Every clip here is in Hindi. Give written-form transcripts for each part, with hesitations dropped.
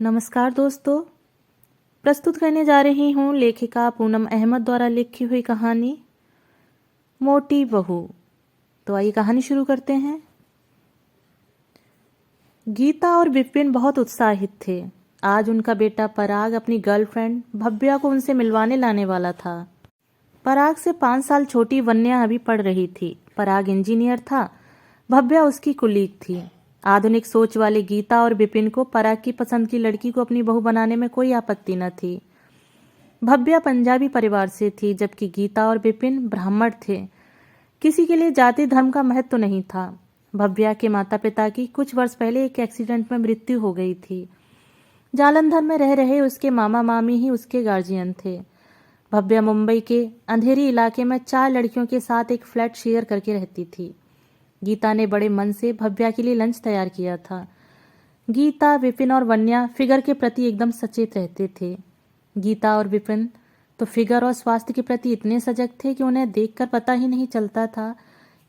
नमस्कार दोस्तों, प्रस्तुत करने जा रही हूँ लेखिका पूनम अहमद द्वारा लिखी हुई कहानी मोटी बहू। तो आइए कहानी शुरू करते हैं। गीता और विपिन बहुत उत्साहित थे। आज उनका बेटा पराग अपनी गर्लफ्रेंड भव्या को उनसे मिलवाने लाने वाला था। पराग से 5 साल छोटी वन्या अभी पढ़ रही थी। पराग इंजीनियर था, भव्या उसकी कुलीग थी। आधुनिक सोच वाले गीता और विपिन को पराग की पसंद की लड़की को अपनी बहू बनाने में कोई आपत्ति न थी। भव्या पंजाबी परिवार से थी, जबकि गीता और विपिन ब्राह्मण थे। किसी के लिए जाति धर्म का महत्व तो नहीं था। भव्या के माता पिता की कुछ वर्ष पहले एक एक्सीडेंट में मृत्यु हो गई थी। जालंधर में रह रहे उसके मामा मामी ही उसके गार्जियन थे। भव्या मुंबई के अंधेरी इलाके में 4 लड़कियों के साथ एक फ्लैट शेयर करके रहती थी। गीता ने बड़े मन से भव्या के लिए लंच तैयार किया था। गीता, विपिन और वन्या फिगर के प्रति एकदम सचेत रहते थे। गीता और विपिन तो फिगर और स्वास्थ्य के प्रति इतने सजग थे कि उन्हें देखकर पता ही नहीं चलता था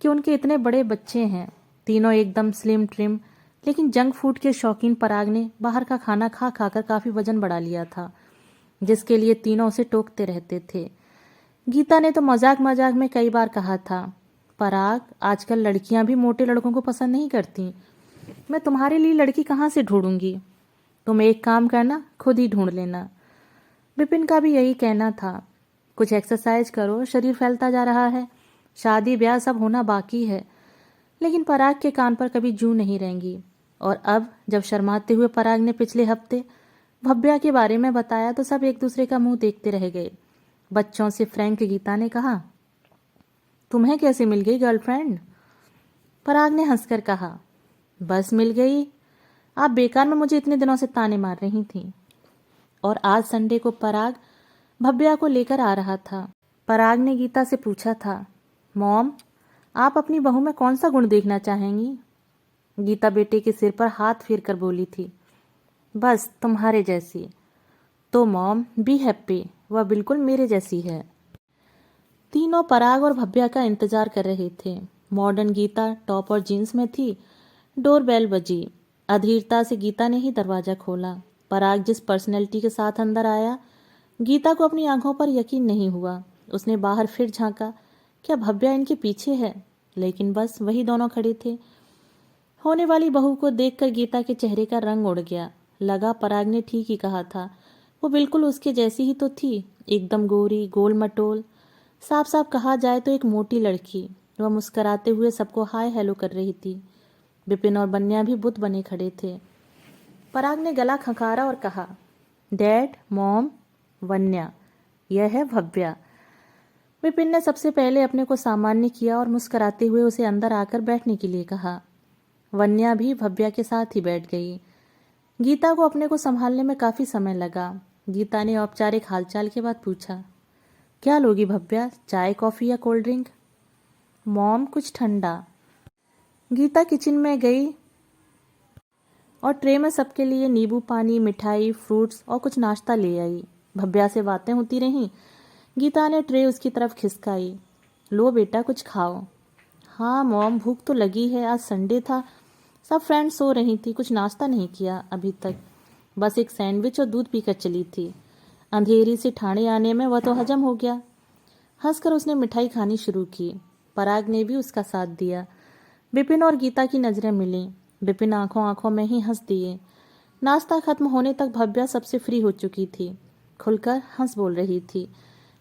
कि उनके इतने बड़े बच्चे हैं। तीनों एकदम स्लिम ट्रिम, लेकिन जंक फूड के शौकीन पराग ने बाहर का खाना खा खाकर काफी वजन बढ़ा लिया था, जिसके लिए तीनों उसे टोकते रहते थे। गीता ने तो मजाक मजाक में कई बार कहा था, पराग, आजकल लड़कियां भी मोटे लड़कों को पसंद नहीं करती। मैं तुम्हारे लिए लड़की कहाँ से ढूंढूंगी? तुम एक काम करना, खुद ही ढूंढ लेना। विपिन का भी यही कहना था। कुछ एक्सरसाइज करो, शरीर फैलता जा रहा है। शादी ब्याह सब होना बाकी है। लेकिन पराग के कान पर कभी जूं नहीं रहेंगी। और अब जब शर्माते हुए पराग ने पिछले हफ्ते भव्या के बारे में बताया तो सब एक दूसरे का मुंह देखते रह गए। बच्चों से फ्रैंक गीता ने कहा, तुम्हें कैसे मिल गई गर्लफ्रेंड? पराग ने हंसकर कहा, बस मिल गई। आप बेकार में मुझे इतने दिनों से ताने मार रही थी। और आज संडे को पराग भव्या को लेकर आ रहा था। पराग ने गीता से पूछा था, मॉम, आप अपनी बहू में कौन सा गुण देखना चाहेंगी? गीता बेटे के सिर पर हाथ फेर कर बोली थी, बस तुम्हारे जैसी। तो मॉम, बी हैप्पी, वह बिल्कुल मेरे जैसी है। तीनों पराग और भव्या का इंतजार कर रहे थे। मॉडर्न गीता टॉप और जीन्स में थी। डोरबेल बजी। अधीरता से गीता ने ही दरवाजा खोला। पराग जिस पर्सनैलिटी के साथ अंदर आया, गीता को अपनी आंखों पर यकीन नहीं हुआ। उसने बाहर फिर झांका, क्या भव्या इनके पीछे है? लेकिन बस वही दोनों खड़े थे। होने वाली बहू को देखकर गीता के चेहरे का रंग उड़ गया। लगा पराग ने ठीक ही कहा था। वो बिल्कुल उसके जैसी ही तो थी, एकदम गोरी, गोल मटोल, साफ साफ कहा जाए तो एक मोटी लड़की। वह मुस्कुराते हुए सबको हाय हेलो कर रही थी। विपिन और बन्या भी बुत बने खड़े थे। पराग ने गला खंखारा और कहा, डैड, मॉम, वन्या, यह है भव्या। विपिन ने सबसे पहले अपने को सामान्य किया और मुस्कुराते हुए उसे अंदर आकर बैठने के लिए कहा। वन्या भी भव्या के साथ ही बैठ गई। गीता को अपने को संभालने में काफी समय लगा। गीता ने औपचारिक हालचाल के बाद पूछा, क्या लोगी भव्या, चाय, कॉफी या कोल्ड ड्रिंक? मॉम, कुछ ठंडा। गीता किचन में गई और ट्रे में सबके लिए नींबू पानी, मिठाई, फ्रूट्स और कुछ नाश्ता ले आई। भव्या से बातें होती रहीं। गीता ने ट्रे उसकी तरफ खिसकाई, लो बेटा, कुछ खाओ। हाँ मॉम, भूख तो लगी है, आज संडे था, सब फ्रेंड्स सो रही थी, कुछ नाश्ता नहीं किया अभी तक, बस एक सैंडविच और दूध पीकर चली थी। अंधेरी से ठाणे आने में वह तो हजम हो गया। हंसकर उसने मिठाई खानी शुरू की। पराग ने भी उसका साथ दिया। विपिन और गीता की नजरें मिलीं। विपिन आंखों आंखों में ही हंस दिए। नाश्ता खत्म होने तक भव्या सबसे फ्री हो चुकी थी। खुलकर हंस बोल रही थी।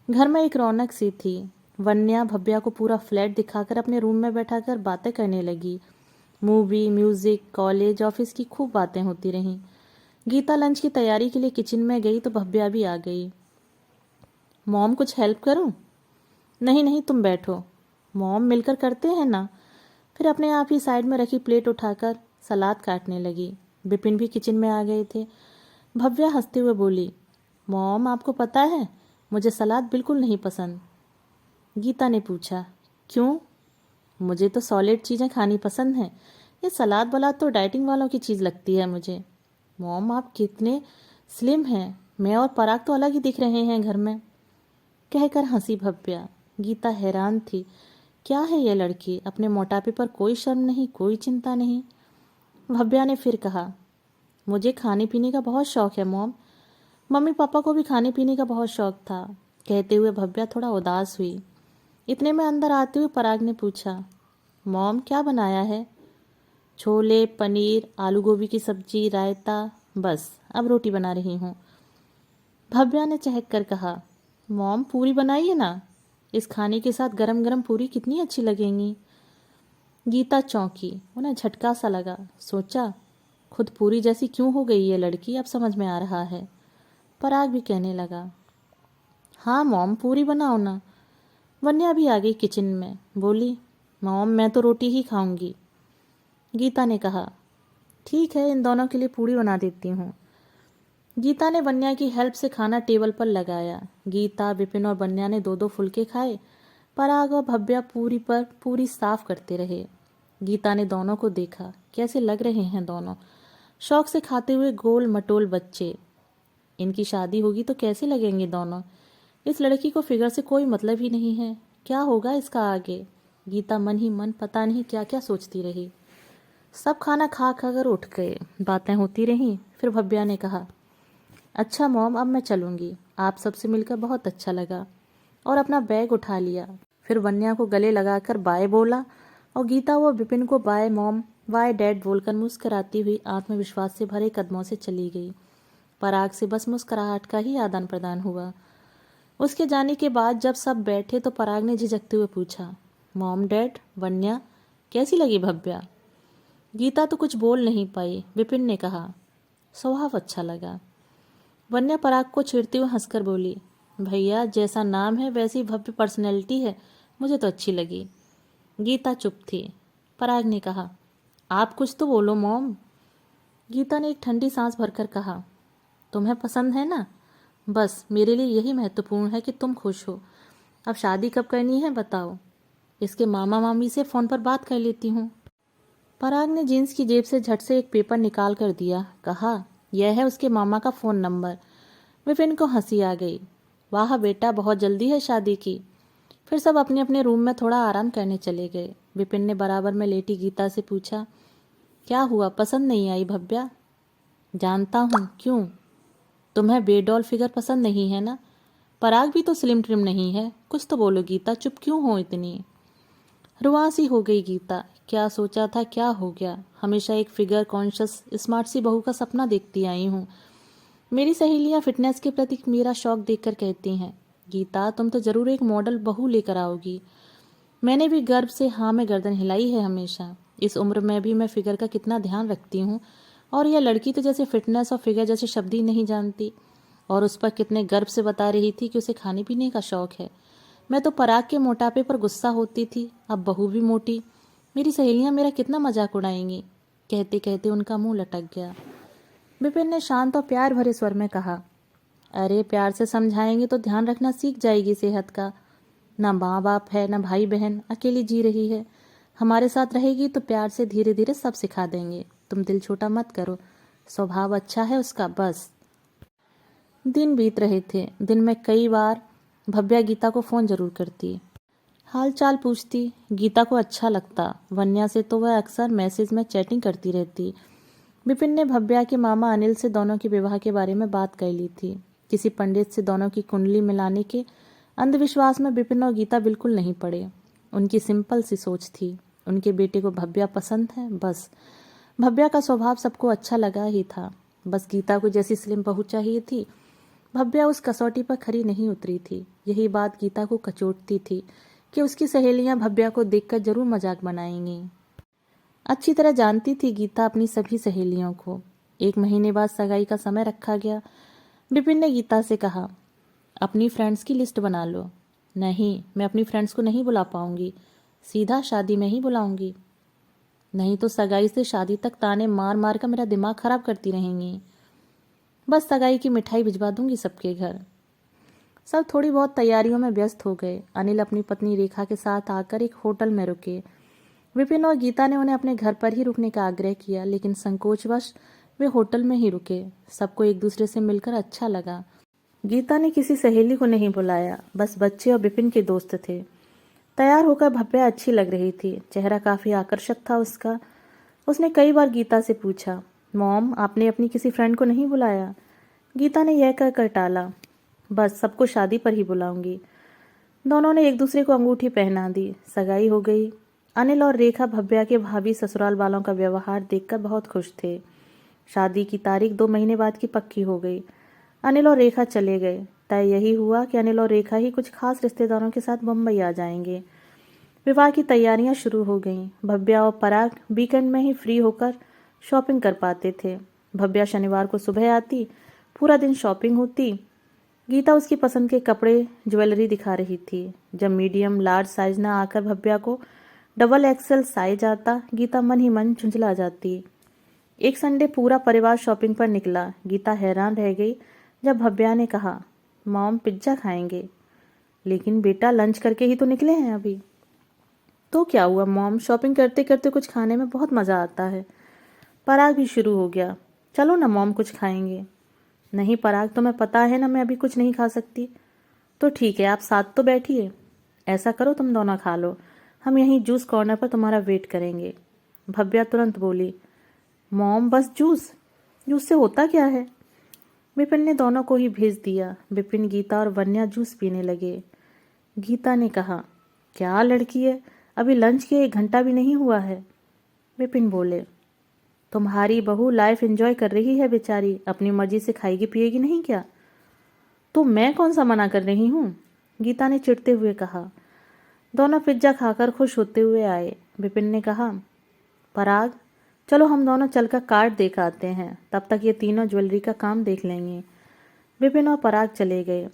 घर में एक रौनक सी थी। वन्या भव्या को पूरा फ्लैट दिखाकर अपने रूम में बैठाकर बातें करने लगी। मूवी, म्यूजिक, कॉलेज, ऑफिस की खूब बातें होती रहीं। गीता लंच की तैयारी के लिए किचन में गई तो भव्या भी आ गई। मॉम, कुछ हेल्प करूं? नहीं नहीं, तुम बैठो। मॉम, मिलकर करते हैं ना। फिर अपने आप ही साइड में रखी प्लेट उठाकर सलाद काटने लगी। विपिन भी किचन में आ गए थे। भव्या हंसते हुए बोली, मॉम, आपको पता है मुझे सलाद बिल्कुल नहीं पसंद। गीता ने पूछा, क्यों? मुझे तो सॉलिड चीज़ें खानी पसंद हैं। ये सलाद वलाद तो डाइटिंग वालों की चीज़ लगती है मुझे। मॉम, आप कितने स्लिम हैं, मैं और पराग तो अलग ही दिख रहे हैं घर में। कहकर हंसी भव्या। गीता हैरान थी, क्या है यह लड़की, अपने मोटापे पर कोई शर्म नहीं, कोई चिंता नहीं। भव्या ने फिर कहा, मुझे खाने पीने का बहुत शौक है मॉम। मम्मी पापा को भी खाने पीने का बहुत शौक था। कहते हुए भव्या थोड़ा उदास हुई। इतने में अंदर आते हुए पराग ने पूछा, मॉम क्या बनाया है? छोले, पनीर, आलू गोभी की सब्जी, रायता, बस अब रोटी बना रही हूँ। भव्या ने चहक कर कहा, मॉम पूरी बनाइए ना, इस खाने के साथ गरम गरम पूरी कितनी अच्छी लगेंगी। गीता चौंकी, उन्हें झटका सा लगा। सोचा, खुद पूरी जैसी क्यों हो गई ये लड़की, अब समझ में आ रहा है। पराग भी कहने लगा, हाँ मॉम पूरी बनाओ ना। वन्या भी आ गई किचन में, बोली, मॉम मैं तो रोटी ही खाऊंगी। गीता ने कहा, ठीक है इन दोनों के लिए पूरी बना देती हूँ। गीता ने वन्या की हेल्प से खाना टेबल पर लगाया। गीता, विपिन और वन्या ने दो दो फुलके खाए। पराग और भव्या पूरी पर पूरी साफ करते रहे। गीता ने दोनों को देखा, कैसे लग रहे हैं दोनों, शौक से खाते हुए गोल मटोल बच्चे। इनकी शादी होगी तो कैसे लगेंगे दोनों। इस लड़की को फिगर से कोई मतलब ही नहीं है, क्या होगा इसका आगे। गीता मन ही मन पता नहीं क्या क्या सोचती रही। सब खाना खा खाकर उठ गए। बातें होती रहीं। फिर भव्या ने कहा, अच्छा मॉम अब मैं चलूँगी, आप सबसे मिलकर बहुत अच्छा लगा, और अपना बैग उठा लिया। फिर वन्या को गले लगाकर बाय बोला और गीता व विपिन को बाय मॉम बाय डैड बोलकर मुस्कराती हुई आत्मविश्वास से भरे कदमों से चली गई। पराग से बस मुस्कुराहट का ही आदान प्रदान हुआ। उसके जाने के बाद जब सब बैठे तो पराग ने झिझकते हुए पूछा, मॉम डैड वन्या कैसी लगी भव्या? गीता तो कुछ बोल नहीं पाई। विपिन ने कहा, स्वभाव अच्छा लगा। वन्या पराग को छेड़ते हुए हंसकर बोली, भैया जैसा नाम है वैसी भव्य पर्सनैलिटी है, मुझे तो अच्छी लगी। गीता चुप थी। पराग ने कहा, आप कुछ तो बोलो मॉम। गीता ने एक ठंडी सांस भरकर कहा, तुम्हें पसंद है ना, बस मेरे लिए यही महत्वपूर्ण है कि तुम खुश हो। अब शादी कब करनी है बताओ, इसके मामा मामी से फ़ोन पर बात कर लेती हूँ। पराग ने जीन्स की जेब से झट से एक पेपर निकाल कर दिया। कहा, यह है उसके मामा का फ़ोन नंबर। विपिन को हंसी आ गई। वाह बेटा बहुत जल्दी है शादी की। फिर सब अपने अपने रूम में थोड़ा आराम करने चले गए। विपिन ने बराबर में लेटी गीता से पूछा, क्या हुआ, पसंद नहीं आई भव्या? जानता हूँ, क्यों? तुम्हें बेडॉल फिगर पसंद नहीं है ना? पराग भी तो स्लिम ट्रिम नहीं है, कुछ तो बोलो गीता, चुप क्यों हो इतनी? रुआसी हो गई गीता। क्या सोचा था क्या हो गया। हमेशा एक फिगर कॉन्शियस स्मार्ट सी बहू का सपना देखती आई हूँ। मेरी सहेलियाँ फिटनेस के प्रति मेरा शौक देखकर कहती हैं, गीता तुम तो जरूर एक मॉडल बहू लेकर आओगी। मैंने भी गर्व से हाँ में गर्दन हिलाई है हमेशा। इस उम्र में भी मैं फिगर का कितना ध्यान रखती हूँ, और यह लड़की तो जैसे फिटनेस और फिगर जैसे शब्द ही नहीं जानती, और उस पर कितने गर्व से बता रही थी कि उसे खाने पीने का शौक है। मैं तो पराग के मोटापे पर गुस्सा होती थी, अब बहू भी मोटी, मेरी सहेलियाँ मेरा कितना मजाक उड़ाएंगी। कहते कहते उनका मुंह लटक गया। विपिन ने शांत और प्यार भरे स्वर में कहा, अरे प्यार से समझाएंगे तो ध्यान रखना सीख जाएगी सेहत का। ना माँ बाप है ना भाई बहन, अकेली जी रही है। हमारे साथ रहेगी तो प्यार से धीरे धीरे सब सिखा देंगे। तुम दिल छोटा मत करो, स्वभाव अच्छा है उसका बस। दिन बीत रहे थे। दिन में कई बार भव्या गीता को फ़ोन जरूर करती, हाल चाल पूछती। गीता को अच्छा लगता। वन्या से तो वह अक्सर मैसेज में चैटिंग करती रहती। विपिन ने भव्या के मामा अनिल से दोनों के विवाह के बारे में बात कर ली थी। किसी पंडित से दोनों की कुंडली मिलाने के अंधविश्वास में विपिन और गीता बिल्कुल नहीं पड़े। उनकी सिंपल सी सोच थी, उनके बेटे को भव्या पसंद है बस। भव्या का स्वभाव सबको अच्छा लगा ही था, बस गीता को जैसी स्लिम बहू चाहिए थी। भव्या उस कसौटी पर खरी नहीं उतरी थी। यही बात गीता को कचोटती थी कि उसकी सहेलियां भव्या को देखकर जरूर मजाक बनाएंगी। अच्छी तरह जानती थी गीता अपनी सभी सहेलियों को। 1 महीने बाद सगाई का समय रखा गया। विपिन ने गीता से कहा, अपनी फ्रेंड्स की लिस्ट बना लो। नहीं, मैं अपनी फ्रेंड्स को नहीं बुला पाऊंगी, सीधा शादी में ही बुलाऊंगी। नहीं तो सगाई से शादी तक ताने मार मार कर मेरा दिमाग खराब करती रहेंगी। बस सगाई की मिठाई भिजवा दूंगी सबके घर। सब थोड़ी बहुत तैयारियों में व्यस्त हो गए। अनिल अपनी पत्नी रेखा के साथ आकर एक होटल में रुके। विपिन और गीता ने उन्हें अपने घर पर ही रुकने का आग्रह किया, लेकिन संकोचवश वे होटल में ही रुके। सबको एक दूसरे से मिलकर अच्छा लगा। गीता ने किसी सहेली को नहीं बुलाया, बस बच्चे और विपिन के दोस्त थे। तैयार होकर भव्या अच्छी लग रही थी, चेहरा काफी आकर्षक था उसका। उसने कई बार गीता से पूछा, मॉम, आपने अपनी किसी फ्रेंड को नहीं बुलाया? गीता ने यह कहकर टाला। बस सबको शादी पर ही बुलाऊंगी। दोनों ने एक दूसरे को अंगूठी पहना दी। सगाई हो गई। अनिल और रेखा भव्या के भाभी ससुराल वालों का व्यवहार देखकर बहुत खुश थे। शादी की तारीख 2 महीने बाद की पक्की हो गई। अनिल और रेखा चले गए। तय यही हुआ कि अनिल और रेखा ही कुछ खास रिश्तेदारों के साथ मुंबई आ जाएंगे। विवाह की तैयारियां शुरू हो गईं। भव्या और पराग वीकेंड में ही फ्री होकर शॉपिंग कर पाते थे। भव्या शनिवार को सुबह आती, पूरा दिन शॉपिंग होती। गीता उसकी पसंद के कपड़े, ज्वेलरी दिखा रही थी। जब मीडियम लार्ज साइज ना आकर भव्या को डबल एक्सेल साइज आता, गीता मन ही मन झुंझला जाती। एक संडे पूरा परिवार शॉपिंग पर निकला। गीता हैरान रह गई जब भव्या ने कहा, मॉम पिज्ज़ा खाएंगे। लेकिन बेटा, लंच करके ही तो निकले हैं अभी। तो क्या हुआ मॉम, शॉपिंग करते करते कुछ खाने में बहुत मज़ा आता है। पराग भी शुरू हो गया, चलो ना मॉम, कुछ खाएंगे। नहीं पराग, तुम्हें पता है ना मैं अभी कुछ नहीं खा सकती। तो ठीक है, आप साथ तो बैठिए। ऐसा करो तुम दोनों खा लो, हम यहीं जूस कॉर्नर पर तुम्हारा वेट करेंगे। भव्या तुरंत बोली, मॉम बस जूस? जूस से होता क्या है? विपिन ने दोनों को ही भेज दिया। विपिन, गीता और वन्या जूस पीने लगे। गीता ने कहा, क्या लड़की है, अभी लंच के 1 घंटा भी नहीं हुआ है। विपिन बोले, तुम्हारी बहू लाइफ एंजॉय कर रही है बेचारी, अपनी मर्जी से खाएगी पिएगी नहीं क्या? तो मैं कौन सा मना कर रही हूँ? गीता ने चिढ़ते हुए कहा। दोनों पिज्जा खाकर खुश होते हुए आए। विपिन ने कहा, पराग चलो हम दोनों चलकर कार्ड देख आते हैं, तब तक ये तीनों ज्वेलरी का काम देख लेंगे। विपिन और पराग चले गए।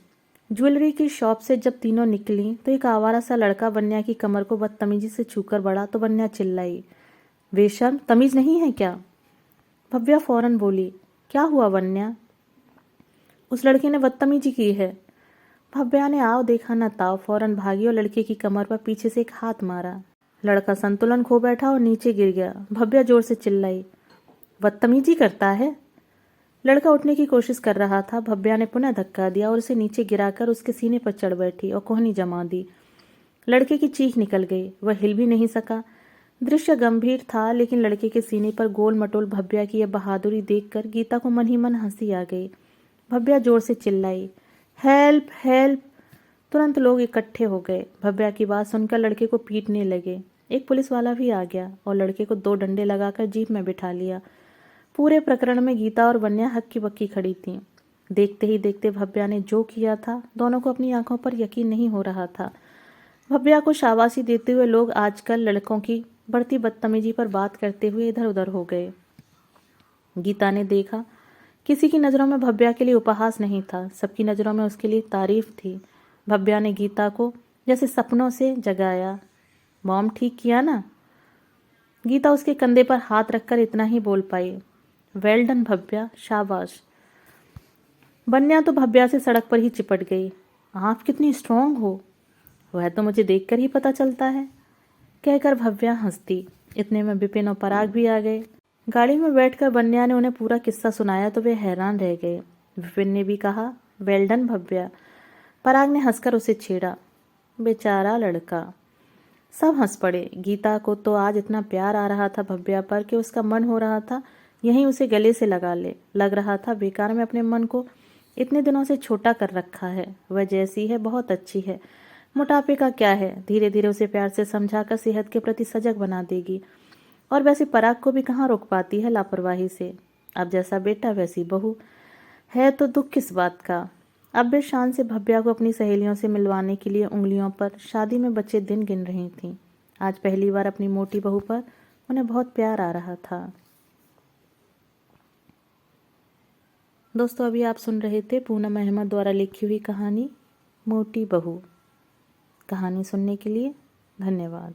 ज्वेलरी की शॉप से जब तीनों निकली तो एक आवारा सा लड़का वन्या की कमर को बदतमीजी से छूकर बढ़ा तो वन्या चिल्लाई, बेशर्म, तमीज नहीं है क्या? भव्या फौरन बोली, क्या हुआ वन्या? उस लड़के ने बदतमीजी की है। भव्या ने आओ देखा न ताओ फौरन भागी और लड़के की कमर पर पीछे से एक हाथ मारा। लड़का संतुलन खो बैठा और नीचे गिर गया। भव्या जोर से चिल्लाई, बदतमीजी करता है? लड़का उठने की कोशिश कर रहा था। भव्या ने पुनः धक्का दिया और उसे नीचे गिराकर उसके सीने पर चढ़ बैठी और कोहनी जमा दी। लड़के की चीख निकल गई, वह हिल भी नहीं सका। दृश्य गंभीर था, लेकिन लड़के के सीने पर गोल मटोल भव्या की यह बहादुरी देखकर गीता को मन ही मन हंसी आ गई। भव्या जोर से चिल्लाई, हेल्प हेल्प! तुरंत लोग इकट्ठे हो गए। भव्या की बात सुनकर लड़के को पीटने लगे। एक पुलिस वाला भी आ गया और लड़के को 2 डंडे लगाकर जीप में बिठा लिया। पूरे प्रकरण में गीता और वन्या हक्की बक्की खड़ी थीं। देखते ही देखते भव्या ने जो किया था, दोनों को अपनी आंखों पर यकीन नहीं हो रहा था। भव्या को शाबाशी देते हुए लोग आजकल लड़कों की बढ़ती बदतमीजी पर बात करते हुए इधर उधर हो गए। गीता ने देखा, किसी की नज़रों में भव्या के लिए उपहास नहीं था, सबकी नज़रों में उसके लिए तारीफ थी। भव्या ने गीता को जैसे सपनों से जगाया, मॉम ठीक किया ना? गीता उसके कंधे पर हाथ रखकर इतना ही बोल पाई, वेल डन भव्या, शाबाश। वन्या तो भव्या से सड़क पर ही चिपट गई। आप कितनी स्ट्रांग हो, वह तो मुझे देखकर ही पता चलता है, कहकर भव्या हंसती। इतने में विपिन और पराग भी आ गए। गाड़ी में बैठकर वन्या ने उन्हें पूरा किस्सा सुनाया तो वे हैरान रह गए। विपिन ने भी कहा, वेल डन भव्या। पराग ने हंसकर उसे छेड़ा, बेचारा लड़का। सब हंस पड़े। गीता को तो आज इतना प्यार आ रहा था भव्या पर कि उसका मन हो रहा था यहीं उसे गले से लगा ले। लग रहा था बेकार में अपने मन को इतने दिनों से छोटा कर रखा है। वह जैसी है बहुत अच्छी है, मोटापे का क्या है, धीरे धीरे उसे प्यार से समझाकर सेहत के प्रति सजग बना देगी। और वैसे पराग को भी कहाँ रोक पाती है लापरवाही से। अब जैसा बेटा वैसी बहू है तो दुख किस बात का। अब वे शान से भव्या को अपनी सहेलियों से मिलवाने के लिए उंगलियों पर शादी में बचे दिन गिन रही थीं। आज पहली बार अपनी मोटी बहू पर उन्हें बहुत प्यार आ रहा था। दोस्तों, अभी आप सुन रहे थे पूनम अहमद द्वारा लिखी हुई कहानी मोटी बहू। कहानी सुनने के लिए धन्यवाद।